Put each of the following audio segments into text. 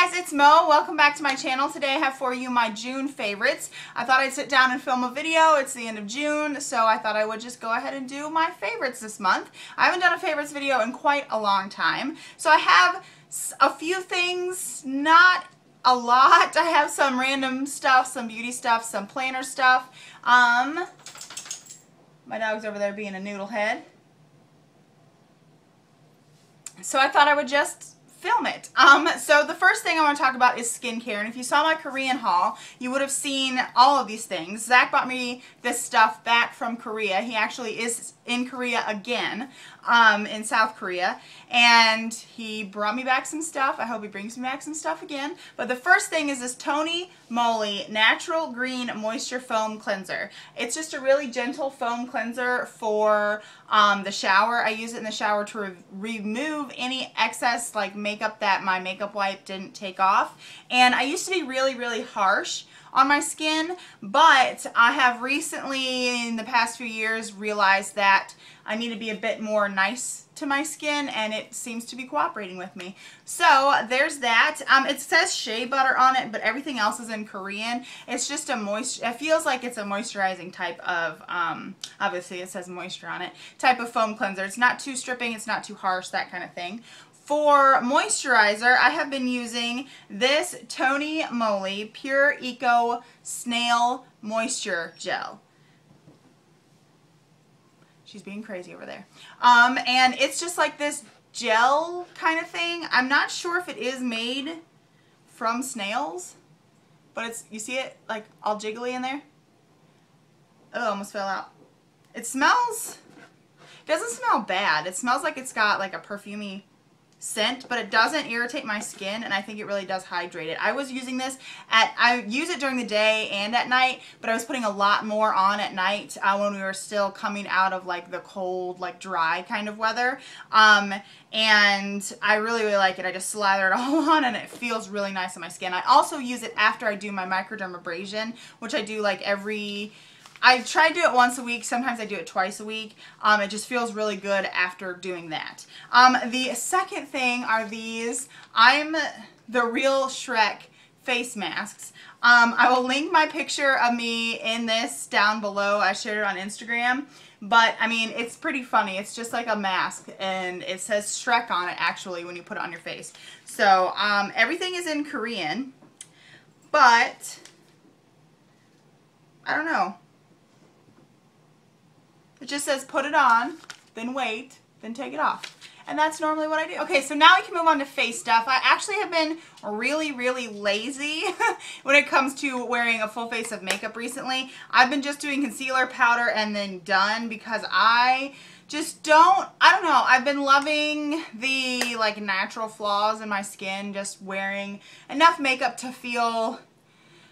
guys, it's Mo. Welcome back to my channel. Today I have for you my June favorites. I thought I'd sit down and film a video. It's the end of June, so I thought I would just go ahead and do my favorites this month. I haven't done a favorites video in quite a long time. So I have a few things, not a lot. I have some random stuff, some beauty stuff, some planner stuff. My dog's over there being a noodle head. So I thought I would just film it. So the first thing I want to talk about is skincare, and if you saw my Korean haul, you would have seen all of these things. Zach bought me this stuff back from Korea. He actually is in Korea again, in South Korea, and he brought me back some stuff. I hope he brings me back some stuff again. But the first thing is this Tony Moly Natural Green Moisture Foam Cleanser. It's just a really gentle foam cleanser for the shower. I use it in the shower to remove any excess like makeup that my makeup wipe didn't take off. And I used to be really harsh on my skin, but I have recently in the past few years realized that I need to be a bit more nice to my skin, and it seems to be cooperating with me. So there's that. It says shea butter on it, but everything else is in Korean. It's just a moisture, it feels like it's a moisturizing type of, obviously it says moisture on it, type of foam cleanser. It's not too stripping, it's not too harsh, that kind of thing. For moisturizer, I have been using this Tony Moly Pure Eco Snail Moisture Gel. She's being crazy over there. And it's just like this gel kind of thing. I'm not sure if it is made from snails, but it's, you see it like all jiggly in there? Oh, almost fell out. It smells, it doesn't smell bad. It smells like it's got like a perfumey scent, but it doesn't irritate my skin, and I think it really does hydrate it. I was using this I use it during the day and at night, but I was putting a lot more on at night when we were still coming out of like the cold, like dry kind of weather. And I really like it. I just slather it all on, and it feels really nice on my skin. I also use it after I do my microdermabrasion, which I do like I try to do it once a week. Sometimes I do it twice a week. It just feels really good after doing that. The second thing are these. I'm the Real Shrek face masks. I will link my picture of me in this down below. I shared it on Instagram. But, I mean, it's pretty funny. It's just like a mask, and it says Shrek on it, actually, when you put it on your face. So, everything is in Korean. But, I don't know. It just says put it on, then wait, then take it off. And that's normally what I do. Okay, so now we can move on to face stuff. I actually have been really lazy when it comes to wearing a full face of makeup recently. I've been just doing concealer, powder, and then done, because I just I don't know, I've been loving the like natural flaws in my skin, just wearing enough makeup to feel,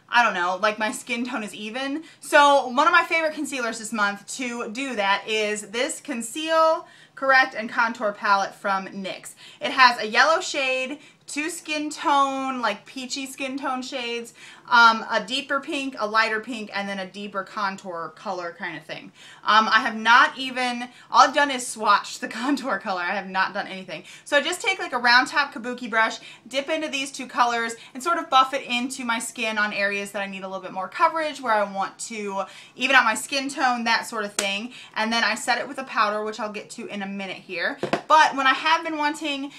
I don't know, like my skin tone is even. So one of my favorite concealers this month to do that is this Conceal, Correct, and Contour palette from NYX. It has a yellow shade, two skin tone, like peachy skin tone shades, a deeper pink, a lighter pink, and then a deeper contour color kind of thing. I have not even, all I've done is swatch the contour color. I have not done anything. So I just take like a round top kabuki brush, dip into these two colors, and sort of buff it into my skin on areas that I need a little bit more coverage, where I want to even out my skin tone, that sort of thing. And then I set it with a powder, which I'll get to in a minute here. But when I have been wanting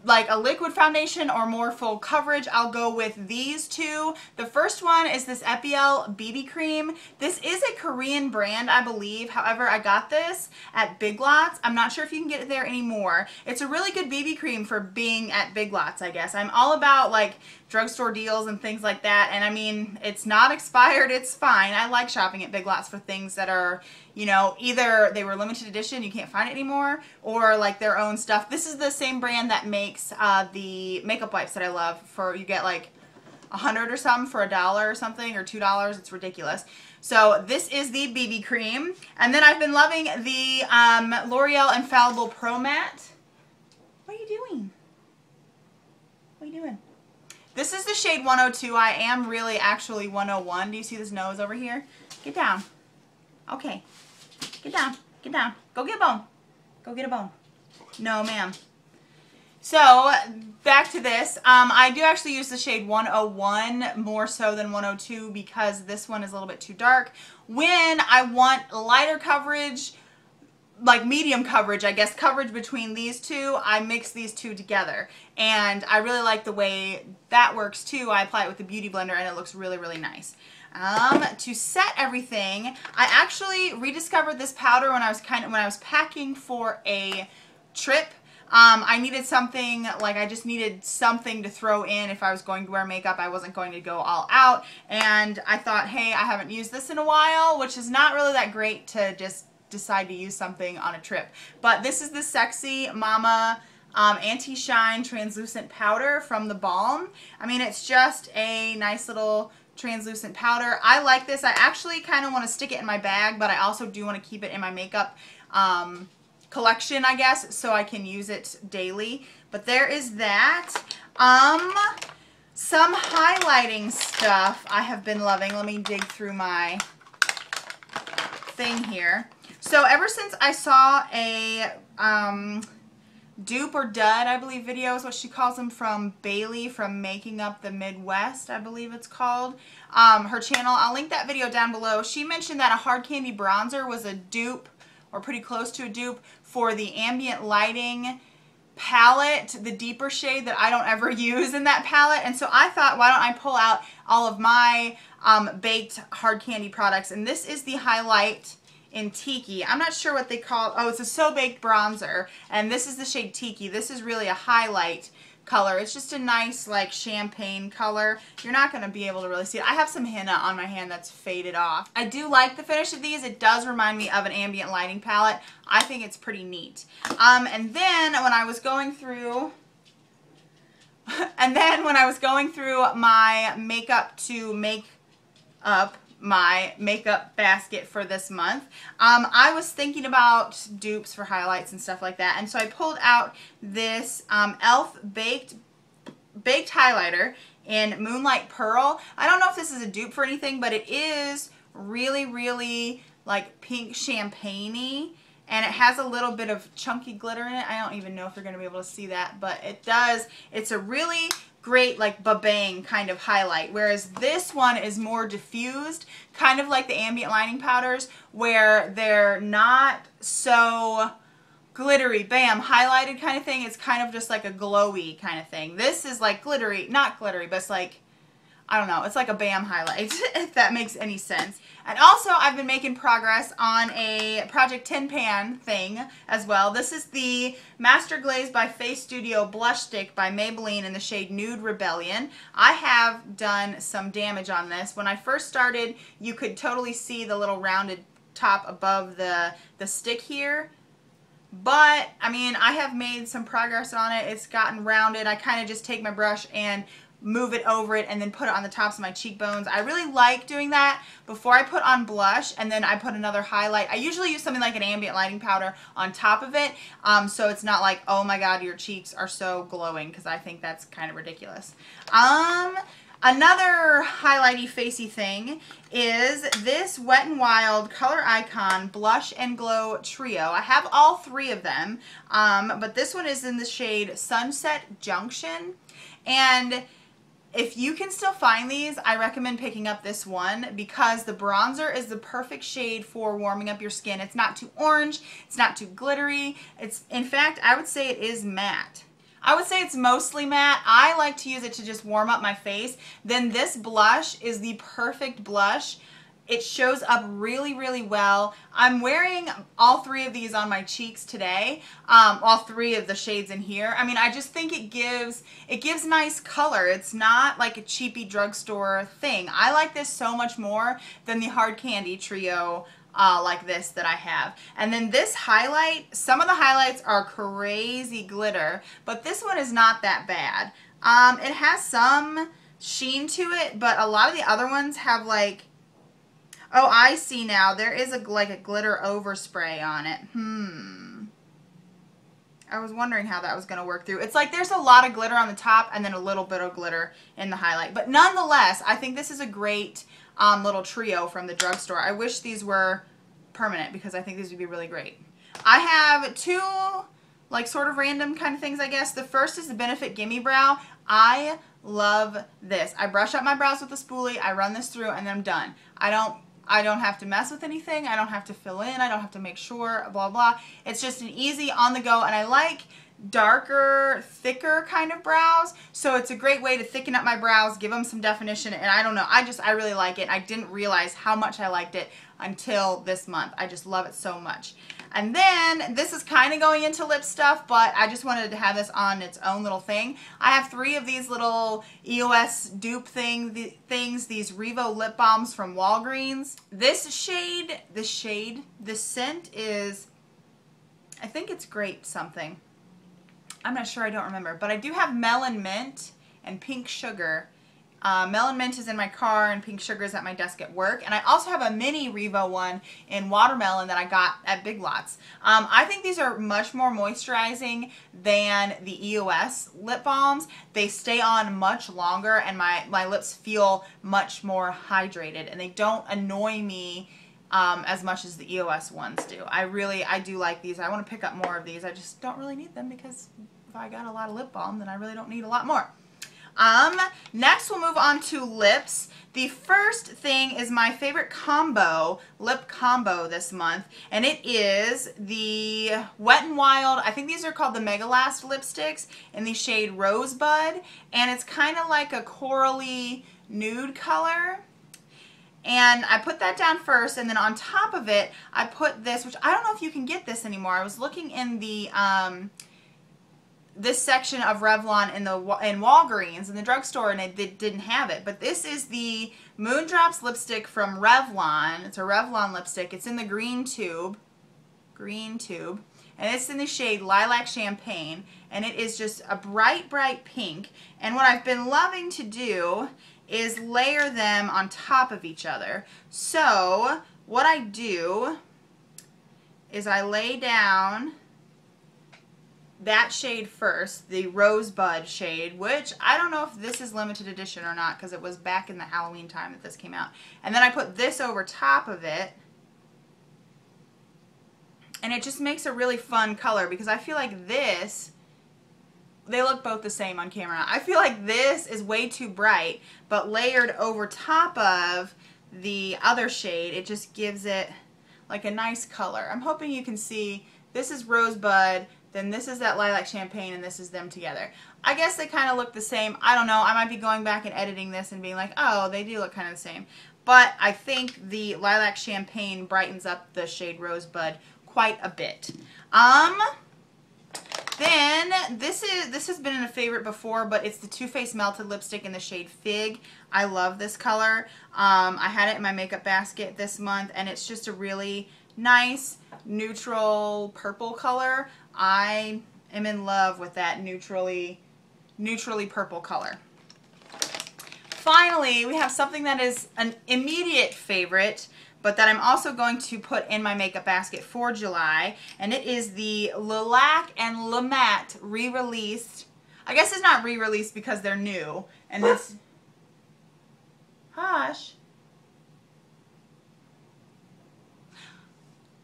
like a liquid foundation or more full coverage, I'll go with these two. The first one is this Epiel BB cream. This is a Korean brand, I believe. However, I got this at Big Lots. I'm not sure if you can get it there anymore. It's a really good BB cream for being at Big Lots, I guess. I'm all about like drugstore deals and things like that, and I mean, it's not expired, it's fine. I like shopping at Big Lots for things that are, you know, either they were limited edition, you can't find it anymore, or like their own stuff. This is the same brand that makes the makeup wipes that I love. For you get like 100 or something for $1 or something, or $2. It's ridiculous. So this is the BB cream, and then I've been loving the L'Oreal Infallible Pro Matte. What are you doing? What are you doing? This is the shade 102. I am really actually 101. Do you see this nose over here? Get down. Okay. Get down. Get down. Go get a bone. Go get a bone. No, ma'am. So back to this. I do actually use the shade 101 more so than 102 because this one is a little bit too dark. When I want lighter coverage, like medium coverage, I guess, coverage between these two, I mix these two together. And I really like the way that works too. I apply it with the Beauty Blender and it looks really, really nice. To set everything, I actually rediscovered this powder when I was packing for a trip. I needed something, like I just needed something to throw in if I was going to wear makeup. I wasn't going to go all out. And I thought, hey, I haven't used this in a while, which is not really that great to just decide to use something on a trip. But this is the Sexy Mama Anti-Shine Translucent Powder from the Balm. I mean, it's just a nice little translucent powder. I like this. I actually kind of want to stick it in my bag, but I also do want to keep it in my makeup collection, I guess, so I can use it daily. But there is that. Some highlighting stuff I have been loving. Let me dig through my thing here. So ever since I saw a dupe or dud, I believe, video is what she calls them, from Bailey from Making Up the Midwest, I believe it's called. Her channel, I'll link that video down below. She mentioned that a hard candy bronzer was a dupe, or pretty close to a dupe, for the ambient lighting palette, the deeper shade that I don't ever use in that palette. And so I thought, why don't I pull out all of my baked hard candy products. And this is the highlight in Tiki. I'm not sure what they call, oh, it's a So Baked bronzer, and this is the shade Tiki. This is really a highlight color. It's just a nice, like, champagne color. You're not going to be able to really see it. I have some henna on my hand that's faded off. I do like the finish of these. It does remind me of an ambient lighting palette. I think it's pretty neat. And then when I was going through my makeup to make up my makeup basket for this month, I was thinking about dupes for highlights and stuff like that, and so I pulled out this e.l.f. baked highlighter in Moonlight Pearl. I don't know if this is a dupe for anything, but it is really, really like pink champagne-y, and it has a little bit of chunky glitter in it. I don't even know if you're going to be able to see that, but it does. It's a really great, like, ba-bang kind of highlight, whereas this one is more diffused, kind of like the ambient lighting powders, where they're not so glittery, bam, highlighted kind of thing. It's kind of just like a glowy kind of thing. This is like glittery, not glittery, but it's like, I don't know, it's like a bam highlight, if that makes any sense. And also, I've been making progress on a Project Tin Pan thing as well. This is the Master Glaze by Face Studio Blush Stick by Maybelline in the shade Nude Rebellion. I have done some damage on this. When I first started, you could totally see the little rounded top above the stick here. But, I mean, I have made some progress on it. It's gotten rounded. I kind of just take my brush and move it over it and then put it on the tops of my cheekbones. I really like doing that before I put on blush, and then I put another highlight. I usually use something like an ambient lighting powder on top of it, so it's not like, oh my god, your cheeks are so glowing, because I think that's kind of ridiculous. Another highlighty facey thing is this Wet n Wild Color Icon Blush and Glow Trio. I have all three of them, but this one is in the shade Sunset Junction, and if you can still find these, I recommend picking up this one because the bronzer is the perfect shade for warming up your skin. It's not too orange, it's not too glittery. It's, in fact, I would say it is matte. I would say it's mostly matte. I like to use it to just warm up my face. Then this blush is the perfect blush. It shows up really, really well. I'm wearing all three of these on my cheeks today, all three of the shades in here. I mean, I just think it gives nice color. It's not like a cheapy drugstore thing. I like this so much more than the Hard Candy Trio like this that I have. And then this highlight, some of the highlights are crazy glitter, but this one is not that bad. It has some sheen to it, but a lot of the other ones have like, oh, I see now. There is like a glitter overspray on it. I was wondering how that was going to work through. It's like there's a lot of glitter on the top and then a little bit of glitter in the highlight. But nonetheless, I think this is a great little trio from the drugstore. I wish these were permanent because I think these would be really great. I have two like sort of random kind of things, I guess. The first is the Benefit Gimme Brow. I love this. I brush up my brows with a spoolie, I run this through, and then I'm done. I don't have to mess with anything. I don't have to fill in. I don't have to make sure, blah, blah. It's just an easy on the go, and I like darker, thicker kind of brows. So it's a great way to thicken up my brows, give them some definition, and I don't know. I really like it. I didn't realize how much I liked it until this month. I just love it so much. And then this is kind of going into lip stuff, but I just wanted to have this on its own little thing. I have 3 of these little EOS dupe things, these Revo lip balms from Walgreens. This scent is, I think it's grape something. I'm not sure, I don't remember. But I do have Melon Mint and Pink Sugar. Melon Mint is in my car and Pink Sugar is at my desk at work. And I also have a mini Revo one in Watermelon that I got at Big Lots. I think these are much more moisturizing than the EOS lip balms. They stay on much longer and my lips feel much more hydrated. And they don't annoy me as much as the EOS ones do. I do like these. I want to pick up more of these. I just don't really need them because if I got a lot of lip balm, then I really don't need a lot more. Next we'll move on to lips. The first thing is my favorite combo, lip combo this month, and it is the Wet n Wild, I think these are called the Mega Last lipsticks in the shade Rosebud, and it's kind of like a corally nude color. And I put that down first, and then on top of it, I put this, which I don't know if you can get this anymore. I was looking in the this section of Revlon in Walgreens in the drugstore, and they didn't have it. But this is the Moondrops lipstick from Revlon. It's a Revlon lipstick. It's in the green tube, and it's in the shade Lilac Champagne, and it is just a bright, bright pink. And what I've been loving to do is layer them on top of each other. So what I do is I lay down that shade first, the Rosebud shade, which I don't know if this is limited edition or not because it was back in the Halloween time that this came out. And then I put this over top of it, and it just makes a really fun color because I feel like this, they look both the same on camera. I feel like this is way too bright, but layered over top of the other shade, it just gives it like a nice color. I'm hoping you can see this is Rosebud, then this is that Lilac Champagne, and this is them together. I guess they kind of look the same. I don't know. I might be going back and editing this and being like, oh, they do look kind of the same. But I think the Lilac Champagne brightens up the shade Rosebud quite a bit. Then this has been in a favorite before, but it's the Too Faced Melted Lipstick in the shade Fig. I love this color. I had it in my makeup basket this month, and it's just a really nice neutral purple color. I am in love with that neutrally purple color. Finally, we have something that is an immediate favorite, but that I'm also going to put in my makeup basket for July, and it is the Lilac and La Matte re-released. I guess it's not re-released because they're new, and this, hush.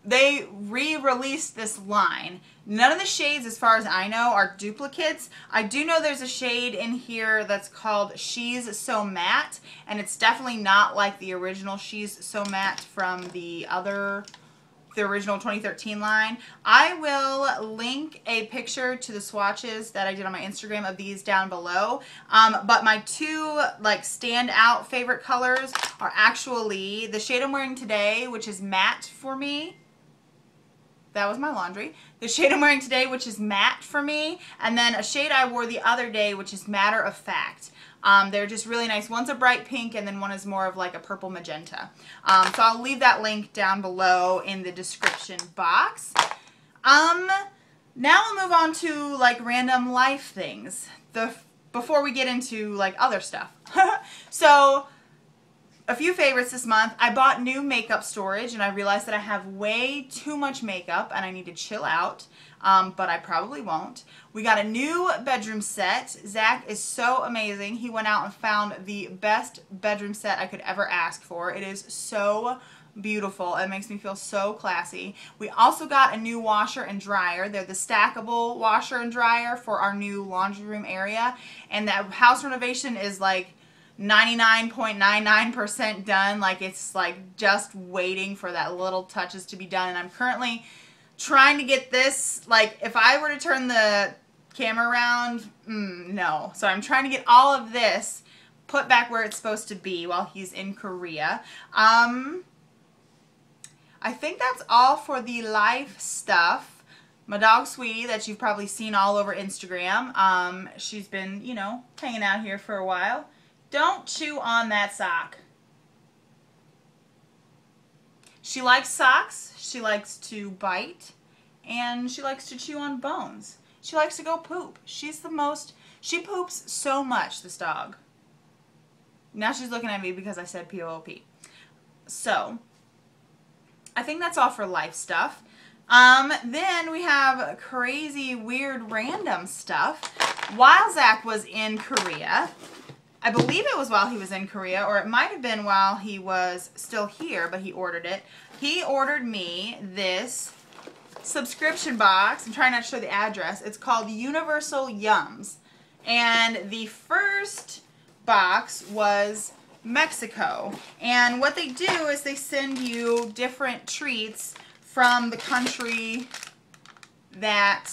They re-released this line. None of the shades, as far as I know, are duplicates. I do know there's a shade in here that's called She's So Matte, and it's definitely not like the original She's So Matte from the original 2013 line. I will link a picture to the swatches that I did on my Instagram of these down below. But my two like standout favorite colors are actually the shade I'm wearing today, which is matte for me. That was my laundry. The shade I'm wearing today, which is matte for me, and then a shade I wore the other day, which is Matter of Fact. They're just really nice. One's a bright pink, and then one is more of like a purple magenta. So I'll leave that link down below in the description box. Now we'll move on to like random life things before we get into like other stuff. So a few favorites this month. I bought new makeup storage, and I realized that I have way too much makeup and I need to chill out, but I probably won't. We got a new bedroom set. Zach is so amazing. He went out and found the best bedroom set I could ever ask for. It is so beautiful. It makes me feel so classy. We also got a new washer and dryer. They're the stackable washer and dryer for our new laundry room area. And that house renovation is like 99.99% done. Like it's like just waiting for that little touches to be done. And I'm currently trying to get this, like if I were to turn the camera around, no. So I'm trying to get all of this put back where it's supposed to be while he's in Korea. I think that's all for the life stuff. My dog Sweetie, that you've probably seen all over Instagram. She's been, you know, hanging out here for a while. Don't chew on that sock. She likes socks, she likes to bite, and she likes to chew on bones. She likes to go poop. She poops so much, this dog. Now she's looking at me because I said P-O-O-P. So, I think that's all for life stuff. Then we have crazy, weird, random stuff. While Zach was in Korea, I believe it was while he was in Korea, or it might have been while he was still here, but he ordered it. He ordered me this subscription box. I'm trying not to show the address. It's called Universal Yums. And the first box was Mexico. And what they do is they send you different treats from the country that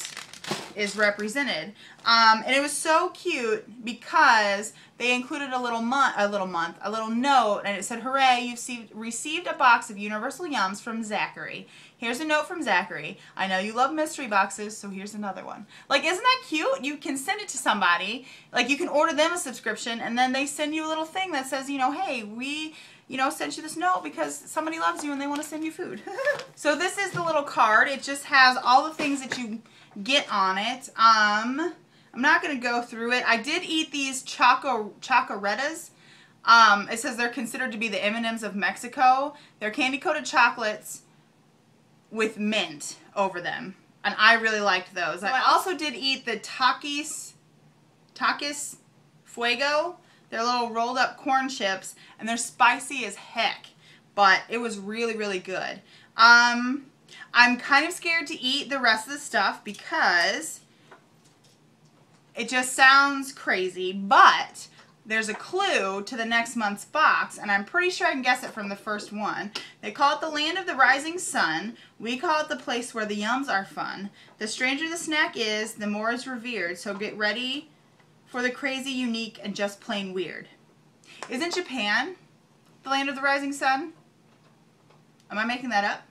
is represented. And it was so cute because they included a little note, and it said, "Hooray, you've received a box of Universal Yums from Zachary. Here's a note from Zachary. I know you love mystery boxes, so here's another one." Like, isn't that cute? You can send it to somebody. Like, you can order them a subscription, and then they send you a little thing that says, you know, hey, we, you know, sent you this note because somebody loves you and they want to send you food. So this is the little card. It just has all the things that you get on it. I'm not going to go through it. I did eat these chocorettas. It says they're considered to be the M&Ms of Mexico. They're candy-coated chocolates with mint over them. And I really liked those. I also did eat the Takis Fuego. They're little rolled up corn chips, and they're spicy as heck. But it was really, really good. I'm kind of scared to eat the rest of the stuff because it just sounds crazy, but there's a clue to the next month's box, and I'm pretty sure I can guess it from the first one. They call it the land of the rising sun. We call it the place where the yums are fun. The stranger the snack is, the more is revered, so get ready for the crazy, unique, and just plain weird. Isn't Japan the land of the rising sun? Am I making that up?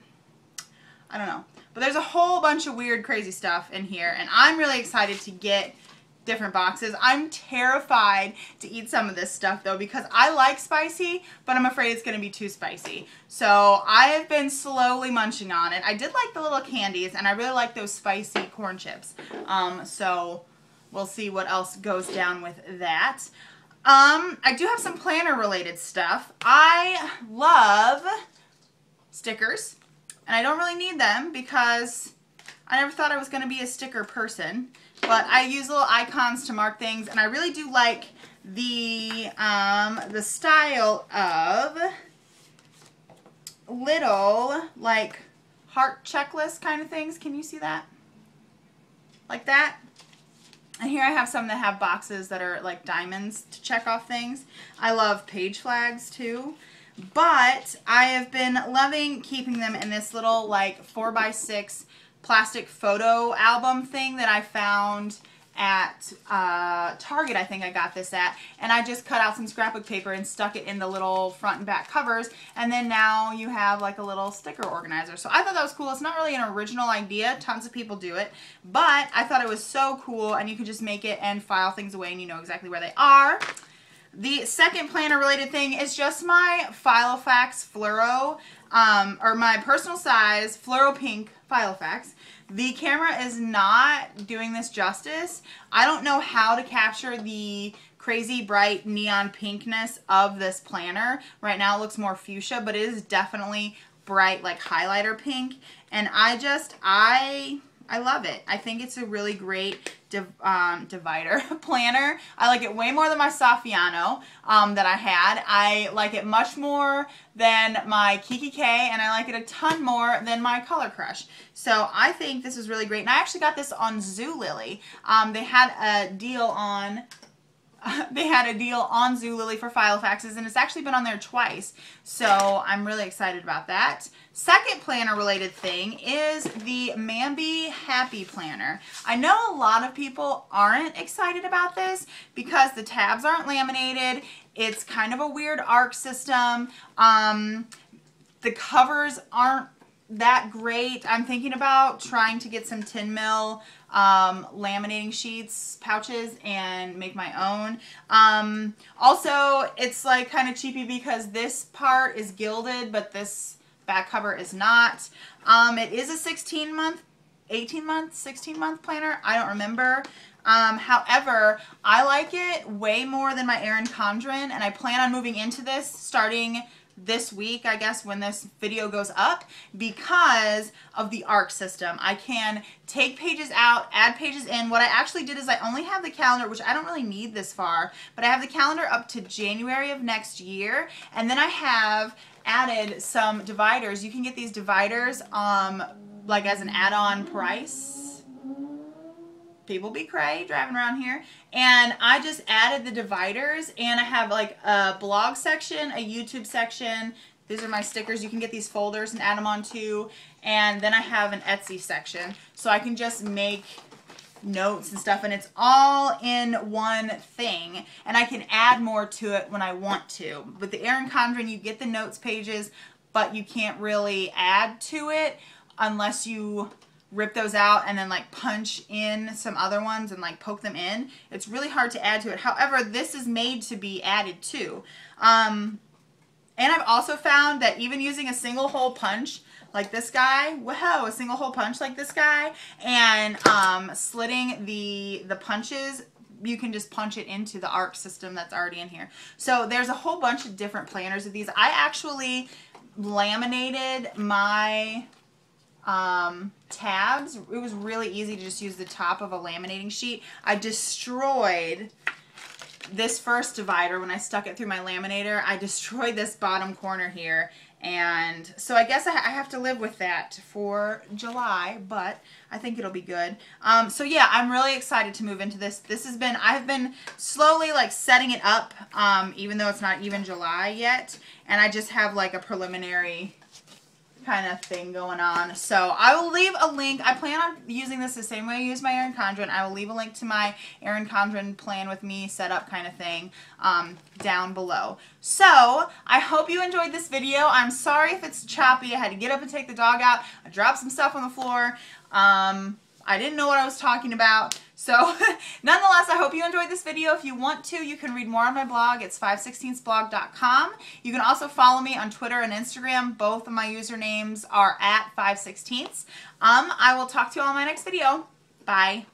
I don't know. But there's a whole bunch of weird, crazy stuff in here, and I'm really excited to get different boxes. I'm terrified to eat some of this stuff though because I like spicy, but I'm afraid it's going to be too spicy. So I have been slowly munching on it. I did like the little candies, and I really like those spicy corn chips. So we'll see what else goes down with that. I do have some planner related stuff. I love stickers, and I don't really need them because I never thought I was going to be a sticker person. But I use little icons to mark things, and I really do like the style of little, like, heart checklist kind of things. Can you see that? Like that? And here I have some that have boxes that are like diamonds to check off things. I love page flags too. But I have been loving keeping them in this little like 4x6 plastic photo album thing that I found at Target. I think I got this at, and I just cut out some scrapbook paper and stuck it in the little front and back covers, and then now you have like a little sticker organizer. So I thought that was cool. It's not really an original idea. Tons of people do it, but I thought it was so cool, and you could just make it and file things away and you know exactly where they are. The second planner related thing is just my Filofax Fluoro, or my personal size Fluoro Pink Filofax. The camera is not doing this justice. I don't know how to capture the crazy bright neon pinkness of this planner. Right now it looks more fuchsia, but it is definitely bright like highlighter pink. And I love it. I think it's a really great planner. I like it way more than my Saffiano that I had. I like it much more than my Kiki K, and I like it a ton more than my Color Crush. So I think this is really great. And I actually got this on Zulily. They had a deal on Zulily for Filofaxes, and it's actually been on there twice. So I'm really excited about that. Second planner related thing is the Mambi Happy Planner. I know a lot of people aren't excited about this because the tabs aren't laminated. It's kind of a weird arc system. The covers aren't that great. I'm thinking about trying to get some 10 mil laminating sheets, pouches, and make my own. Also, it's like kind of cheapy because this part is gilded, but this back cover is not. It is a 16-month, 18-month, 16-month planner. I don't remember. However, I like it way more than my Erin Condren, and I plan on moving into this starting this week, I guess, when this video goes up, because of the arc system. I can take pages out, add pages in. What I actually did is I only have the calendar, which I don't really need this far, but I have the calendar up to January of next year, and then I have added some dividers. You can get these dividers like as an add-on price. People be cray driving around here. And I just added the dividers, and I have like a blog section, a YouTube section. These are my stickers. You can get these folders and add them on too. And then I have an Etsy section. So I can just make notes and stuff, and it's all in one thing. And I can add more to it when I want to. With the Erin Condren, you get the notes pages, but you can't really add to it unless you rip those out and then like punch in some other ones and like poke them in. It's really hard to add to it. However, this is made to be added to. And I've also found that even using a single hole punch like this guy, whoa, a single hole punch like this guy, and slitting the punches, you can just punch it into the arc system that's already in here. So there's a whole bunch of different planners of these. I actually laminated my tabs. It was really easy to just use the top of a laminating sheet. I destroyed this first divider when I stuck it through my laminator. I destroyed this bottom corner here, and so I guess I have to live with that for July, but I think it'll be good. So yeah, I'm really excited to move into this. I've been slowly like setting it up, even though it's not even July yet, and I just have like a preliminary kind of thing going on. So I will leave a link. I plan on using this the same way I use my Erin Condren. I will leave a link to my Erin Condren plan with me setup kind of thing down below. So I hope you enjoyed this video. I'm sorry if it's choppy. I had to get up and take the dog out. I dropped some stuff on the floor. I didn't know what I was talking about. So nonetheless, I hope you enjoyed this video. If you want to, you can read more on my blog. It's 516thblog.com. You can also follow me on Twitter and Instagram. Both of my usernames are at 516ths. I will talk to you all in my next video. Bye.